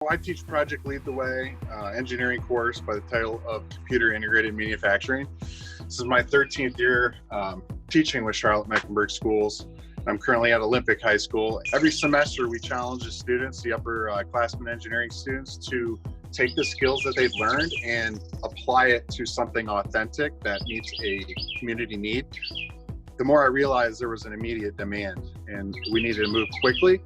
I teach Project Lead the Way engineering course by the title of Computer Integrated Manufacturing. This is my 13th year teaching with Charlotte-Mecklenburg schools. I'm currently at Olympic High School. Every semester we challenge the students, the upperclassmen engineering students, to take the skills that they've learned and apply it to something authentic that meets a community need. The more I realized there was an immediate demand and we needed to move quickly,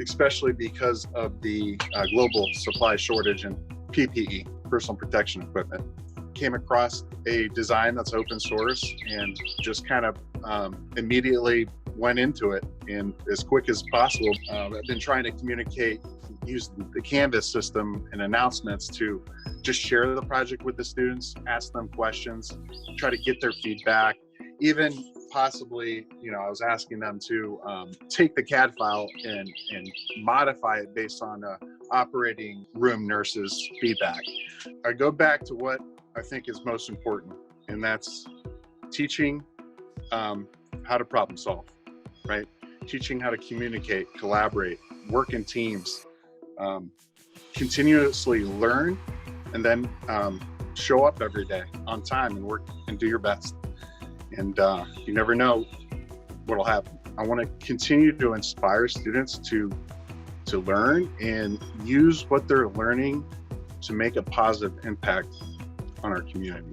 especially because of the global supply shortage in PPE, personal protection equipment. Came across a design that's open source and just kind of immediately went into it, and as quick as possible. I've been trying to communicate, use the Canvas system and announcements to just share the project with the students, ask them questions, try to get their feedback. Even possibly, I was asking them to take the CAD file and modify it based on operating room nurses' feedback. I go back to what I think is most important, and that's teaching how to problem solve, right? Teaching how to communicate, collaborate, work in teams, continuously learn, and then show up every day on time and work and do your best. And you never know what'll happen. I want to continue to inspire students to learn and use what they're learning to make a positive impact on our community.